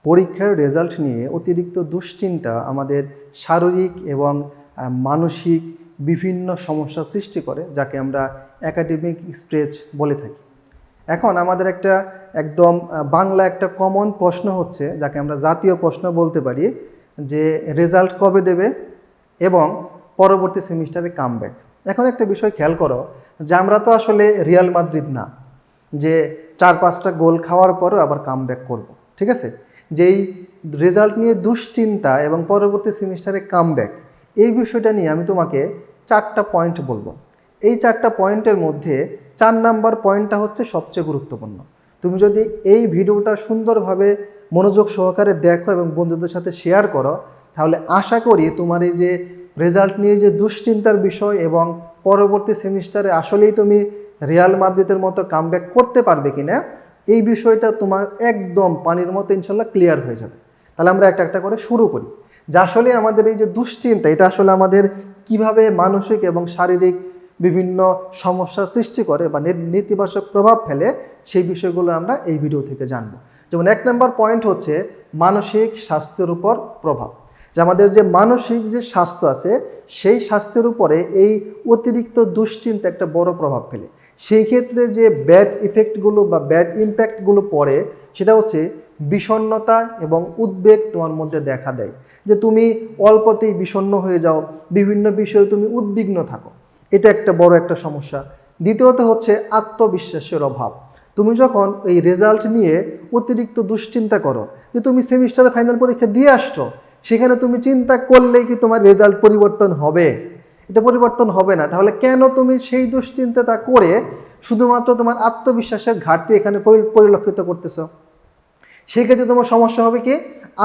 পরীক্ষার রেজাল্ট নিয়ে অতিরিক্ত দুশ্চিন্তা আমাদের শারীরিক এবং মানসিক বিভিন্ন সমস্যা সৃষ্টি করে, যাকে আমরা একাডেমিক স্ট্রেস বলে থাকি। এখন আমাদের একটা একদম বাংলা একটা কমন প্রশ্ন হচ্ছে, যাকে আমরা জাতীয় প্রশ্ন বলতে পারি, যে রেজাল্ট কবে দেবে এবং পরবর্তী সেমিস্টারে কামব্যাক। এখন একটা বিষয় খেয়াল করো, যে আমরা তো আসলে রিয়াল মাদ্রিদ না যে 4-5টা গোল খাওয়ার পরও আবার কামব্যাক করব, ঠিক আছে? যেই রেজাল্ট নিয়ে দুশ্চিন্তা এবং পরবর্তী সেমিস্টারে কামব্যাক, এই বিষয়টা নিয়ে আমি তোমাকে 4টা পয়েন্ট বলবো। এই 4টা পয়েন্টের মধ্যে 4 নাম্বার পয়েন্টটা হচ্ছে সবচেয়ে গুরুত্বপূর্ণ। তুমি যদি এই ভিডিওটা সুন্দরভাবে মনোযোগ সহকারে দেখো এবং বন্ধুদের সাথে শেয়ার করো, তাহলে আশা করি তোমার এই যে রেজাল্ট নিয়ে যে দুশ্চিন্তার বিষয় এবং পরবর্তী সেমিস্টারে আসলেই তুমি রিয়াল মাদ্রিদের মতো কামব্যাক করতে পারবে কিনা, এই বিষয়টা তোমার একদম পানির মতো ইনশাল্লাহ ক্লিয়ার হয়ে যাবে। তাহলে আমরা একটা একটা করে শুরু করি, যে আসলে আমাদের এই যে দুশ্চিন্তা, এটা আসলে আমাদের কিভাবে মানসিক এবং শারীরিক বিভিন্ন সমস্যার সৃষ্টি করে বা নেতিবাচক প্রভাব ফেলে, সেই বিষয়গুলো আমরা এই ভিডিও থেকে জানব। যেমন 1 নম্বর পয়েন্ট হচ্ছে মানসিক স্বাস্থ্যের উপর প্রভাব। যে আমাদের যে মানসিক যে স্বাস্থ্য আছে, সেই স্বাস্থ্যের উপরে এই অতিরিক্ত দুশ্চিন্তা একটা বড় প্রভাব ফেলে। সেই ক্ষেত্রে যে ব্যাড ইফেক্টগুলো বা ব্যাড ইম্প্যাক্টগুলো পড়ে, সেটা হচ্ছে বিষণ্ণতা এবং উদ্বেগ তোমার মধ্যে দেখা দেয়। যে তুমি অল্পতেই বিষণ্ণ হয়ে যাও, বিভিন্ন বিষয়ে তুমি উদ্বিগ্ন থাকো, এটা একটা বড় একটা সমস্যা। দ্বিতীয়ত হচ্ছে আত্মবিশ্বাসের অভাব। তুমি যখন এই রেজাল্ট নিয়ে অতিরিক্ত দুশ্চিন্তা করো, যে তুমি সেমিস্টারে ফাইনাল পরীক্ষা দিয়ে আসছো, সেখানে তুমি চিন্তা করলেই কি তোমার রেজাল্ট পরিবর্তন হবে? এটা পরিবর্তন হবে না। তাহলে কেন তুমি সেই দুশ্চিন্তাটা করে শুধুমাত্র তোমার আত্মবিশ্বাসের ঘাটতি এখানে পরিলক্ষিত করতেছ? সেক্ষেত্রে তোমার সমস্যা হবে কি,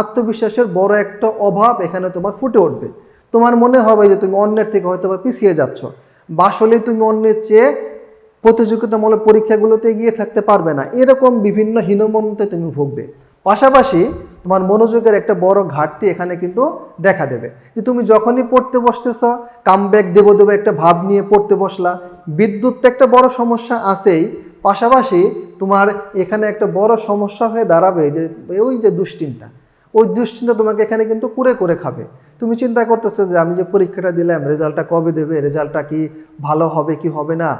আত্মবিশ্বাসের বড় একটা অভাব এখানে তোমার ফুটে উঠবে। তোমার মনে হবে যে তুমি অন্যের থেকে হয়তো বা পিছিয়ে যাচ্ছ, বা আসলে তুমি অন্যের চেয়ে প্রতিযোগিতামূলক পরীক্ষাগুলোতে এগিয়ে থাকতে পারবে না, এরকম বিভিন্ন হীনমন্যতায় তুমি ভুগবে। পাশাপাশি তোমার মনোযোগের একটা বড় ঘাটতি এখানে কিন্তু দেখা দেবে। যে তুমি যখনই পড়তে বসতেছ, কামব্যাক দেবো একটা ভাব নিয়ে পড়তে বসলা, বিদ্যুৎ তো একটা বড় সমস্যা আছেই, পাশাপাশি তোমার এখানে একটা বড় সমস্যা হয়ে দাঁড়াবে যে ওই যে দুশ্চিন্তা, ওই দুশ্চিন্তা তোমাকে এখানে কিন্তু কুরে করে খাবে। তুমি চিন্তা করতেছো যে আমি যে পরীক্ষাটা দিলাম, রেজাল্টটা কবে দেবে, রেজাল্টটা কি ভালো হবে কি হবে না,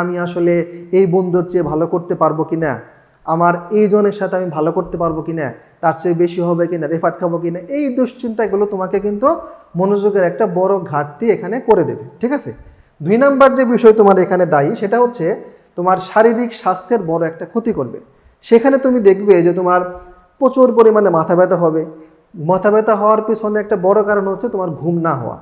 আমি আসলে এই বন্ধুর চেয়ে ভালো করতে পারবো কিনা, আমার এই জনের সাথে আমি ভালো করতে পারবো কিনা, তার চেয়ে বেশি হবে কিনা, রেফার্ট খাবো কিনা, এই দুশ্চিন্তাগুলো তোমাকে কিন্তু মনোযোগের একটা বড় ঘাটতি এখানে করে দেবে, ঠিক আছে? 2 নাম্বার যে বিষয় তোমার এখানে দায়ী, সেটা হচ্ছে তোমার শারীরিক স্বাস্থ্যের বড় একটা ক্ষতি করবে। সেখানে তুমি দেখবে যে তোমার প্রচুর পরিমাণে মাথা ব্যথা হবে। মাথা ব্যথা হওয়ার পিছনে একটা বড় কারণ হচ্ছে তোমার ঘুম না হওয়া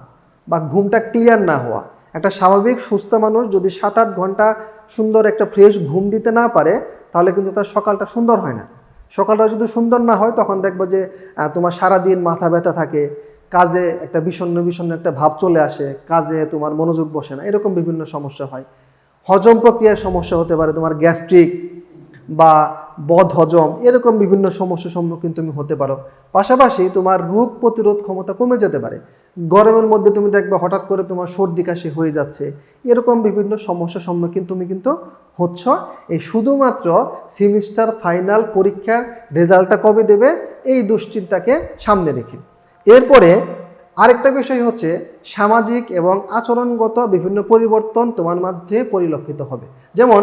বা ঘুমটা ক্লিয়ার না হওয়া। একটা স্বাভাবিক সুস্থ মানুষ যদি 7-8 ঘন্টা সুন্দর একটা ফ্রেশ ঘুম দিতে না পারে, তাহলে কিন্তু তার সকালটা সুন্দর হয় না। সকালটা যদি সুন্দর না হয়, তখন দেখবো যে তোমার সারাদিন মাথা ব্যথা থাকে, কাজে একটা বিষণ্ণ একটা ভাব চলে আসে, কাজে তোমার মনোযোগ বসে না, এরকম বিভিন্ন সমস্যা হয়। হজম প্রক্রিয়ার সমস্যা হতে পারে, তোমার গ্যাস্ট্রিক বা বদ হজম, এরকম বিভিন্ন সমস্যার সম্মুখীন তুমি হতে পারো। পাশাপাশি তোমার রোগ প্রতিরোধ ক্ষমতা কমে যেতে পারে। গরমের মধ্যে তুমি দেখবে হঠাৎ করে তোমার সর্দি কাশি হয়ে যাচ্ছে, এরকম বিভিন্ন সমস্যার সম্মুখীন তুমি কিন্তু হচ্ছ এই শুধুমাত্র সেমিস্টার ফাইনাল পরীক্ষার রেজাল্টটা কবে দেবে এই দুশ্চিন্তাকে সামনে রেখে। এরপরে আরেকটা বিষয় হচ্ছে সামাজিক এবং আচরণগত বিভিন্ন পরিবর্তন তোমার মধ্যে পরিলক্ষিত হবে। যেমন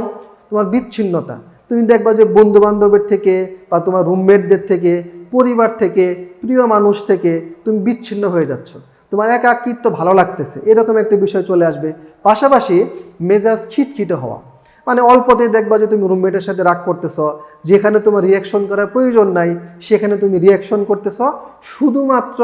তোমার বিচ্ছিন্নতা, তুমি দেখবা যে বন্ধু বান্ধবের থেকে বা তোমার রুমমেটদের থেকে, পরিবার থেকে, প্রিয় মানুষ থেকে তুমি বিচ্ছিন্ন হয়ে যাচ্ছ, তোমার একাকিত্ব ভালো লাগতেছে, এরকম একটা বিষয় চলে আসবে। পাশাপাশি মেজাজ খিটখিটে হওয়া, মানে অল্পতেই দেখবা যে তুমি রুমমেটের সাথে রাগ করতেছ, যেখানে তোমার রিয়াকশন করার প্রয়োজন নাই সেখানে তুমি রিয়াকশন করতেছ, শুধুমাত্র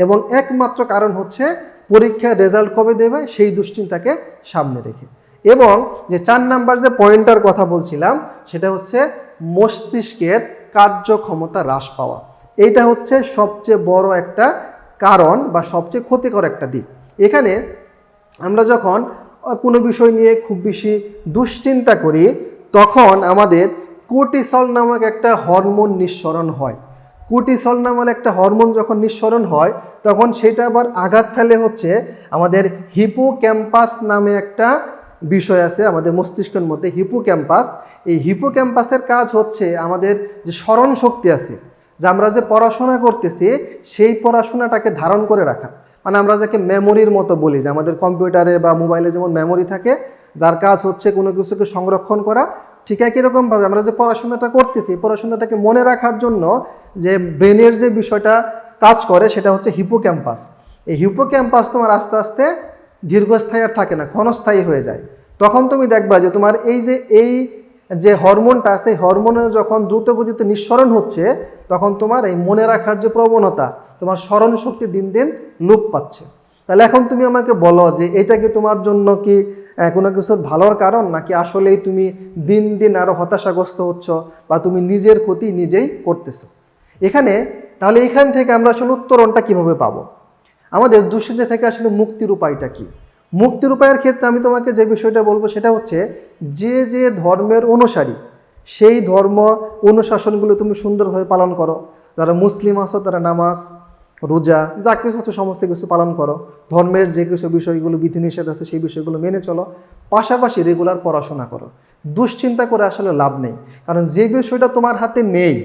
এবং একমাত্র কারণ হচ্ছে পরীক্ষার রেজাল্ট কবে দেবে সেই দুশ্চিন্তাকে সামনে রেখে। এবং যে 4 নাম্বার যে পয়েন্টার কথা বলছিলাম, সেটা হচ্ছে মস্তিষ্কের কার্যক্ষমতা হ্রাস পাওয়া। এইটা হচ্ছে সবচেয়ে বড় একটা কারণ বা সবচেয়ে ক্ষতিকর একটা দিক। এখানে আমরা যখন কোনো বিষয় নিয়ে খুব বেশি দুশ্চিন্তা করি, তখন আমাদের কোর্টিসল নামক একটা হরমোন নিঃসরণ হয়। কোর্টিসল নামক একটা হরমোন যখন নিঃসরণ হয়, তখন সেটা আবার আঘাত ফেলে হচ্ছে আমাদের হিপোক্যাম্পাস নামে একটা বিষয় আছে আমাদের মস্তিষ্কের মধ্যে, হিপোক্যাম্পাস। এই হিপোক্যাম্পাসের কাজ হচ্ছে আমাদের যে স্মরণ শক্তি আছে, যে আমরা যে পড়াশোনা করতেছি সেই পড়াশোনাটাকে ধারণ করে রাখা, মানে আমরা যাকে মেমোরির মতো বলি, যে আমাদের কম্পিউটারে বা মোবাইলে যেমন মেমোরি থাকে, যার কাজ হচ্ছে কোনো কিছুকে সংরক্ষণ করা, ঠিক একই রকমভাবে আমরা যে পড়াশোনাটা করতেছি পড়াশোনাটাকে মনে রাখার জন্য যে ব্রেনের যে বিষয়টা কাজ করে সেটা হচ্ছে হিপোক্যাম্পাস। এই হিপোক্যাম্পাস তোমার আস্তে আস্তে দীর্ঘস্থায়ী আর থাকে না, ক্ষণস্থায়ী হয়ে যায়। তখন তুমি দেখবা যে তোমার এই যে হরমোনটা আছে, হরমোনের যখন দ্রুত গতিতে নিঃসরণ হচ্ছে, তখন তোমার এই মনে রাখার যে প্রবণতা, তোমার স্মরণ শক্তি দিন দিন লোপ পাচ্ছে। তাহলে এখন তুমি আমাকে বলো যে এটা কি তোমার জন্য কি কোনো কিছুর ভালোর কারণ, নাকি আসলেই তুমি দিন দিন আরো হতাশাগ্রস্ত হচ্ছ বা তুমি নিজের ক্ষতি নিজেই করতেছো? তাহলে এখান থেকে আমরা আসলে উত্তরণটা কিভাবে পাবো? আমাদের দুশ্চিন্তা থেকে আসলে মুক্তির উপায়টা কি? মুক্তির উপায়ের ক্ষেত্রে আমি তোমাকে যে বিষয়টা বলবো সেটা হচ্ছে, যে যে ধর্মের অনুসারী সেই ধর্ম অনুশাসনগুলো তুমি সুন্দরভাবে পালন করো। যারা মুসলিম আছো তারা নামাজ, রোজা, যা কিছু আছে সমস্ত কিছু পালন করো। ধর্মের যে কিছু বিষয়গুলো বিধিনিষেধ আছে সেই বিষয়গুলো মেনে চলো। পাশাপাশি রেগুলার পড়াশোনা করো। দুশ্চিন্তা করে আসলে লাভ নেই, কারণ যে বিষয়টা তোমার হাতে নেই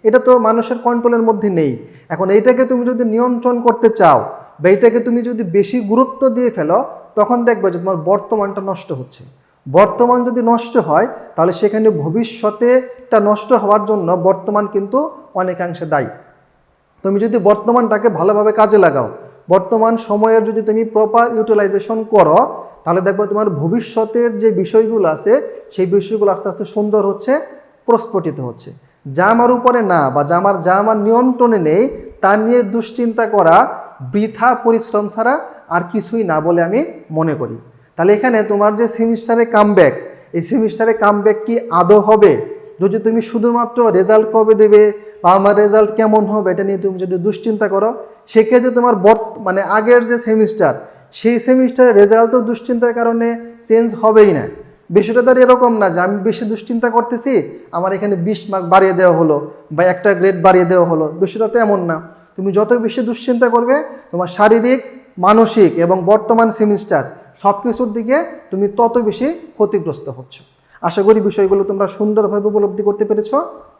এটা তো মানুষের কন্ট্রোলের মধ্যে নেই। এখন এইটাকে তুমি যদি নিয়ন্ত্রণ করতে চাও বা এইটাকে তুমি যদি বেশি গুরুত্ব দিয়ে ফেলো, তখন দেখবে যে তোমার বর্তমানটা নষ্ট হচ্ছে। বর্তমান যদি নষ্ট হয় তাহলে সেখানে ভবিষ্যতেটা নষ্ট হওয়ার জন্য বর্তমান কিন্তু অনেকাংশে দায়ী। তুমি যদি বর্তমানটাকে ভালোভাবে কাজে লাগাও, বর্তমান সময়ের যদি তুমি প্রপার ইউটিলাইজেশন করো, তাহলে দেখবে তোমার ভবিষ্যতের যে বিষয়গুলো আছে সেই বিষয়গুলো আস্তে আস্তে সুন্দর হচ্ছে, প্রস্ফুটিত হচ্ছে। যা আমার উপরে না বা যা আমার নিয়ন্ত্রণে নেই তা নিয়ে দুশ্চিন্তা করা বৃথা পরিশ্রম ছাড়া আর কিছুই না বলে আমি মনে করি। তাহলে এখানে তোমার যে সেমিস্টারে কামব্যাক, এই সেমিস্টারে কামব্যাক কি আদৌ হবে যদি তুমি শুধুমাত্র রেজাল্ট কবে দেবে বা আমার রেজাল্ট কেমন হবে এটা নিয়ে তুমি যদি দুশ্চিন্তা করো, সেক্ষেত্রে তোমার আগের যে সেমিস্টার সেই সেমিস্টারের রেজাল্টও দুশ্চিন্তার কারণে চেঞ্জ হবেই না। বিষয়টা তো এরকম না যে আমি বেশি দুশ্চিন্তা করতেছি আমার এখানে 20 মার্ক বাড়িয়ে দেওয়া হলো বা একটা গ্রেড বাড়িয়ে দেওয়া হলো, বিষয়টা তো এমন না। তুমি যত বেশি দুশ্চিন্তা করবে তোমার শারীরিক, মানসিক এবং বর্তমান সেমিস্টার সব কিছুর দিকে তুমি তত বেশি ক্ষতিগ্রস্ত হচ্ছ। আশা করি বিষয়গুলো তোমরা সুন্দরভাবে উপলব্ধি করতে পেরেছ।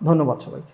ধন্যবাদ সবাইকে।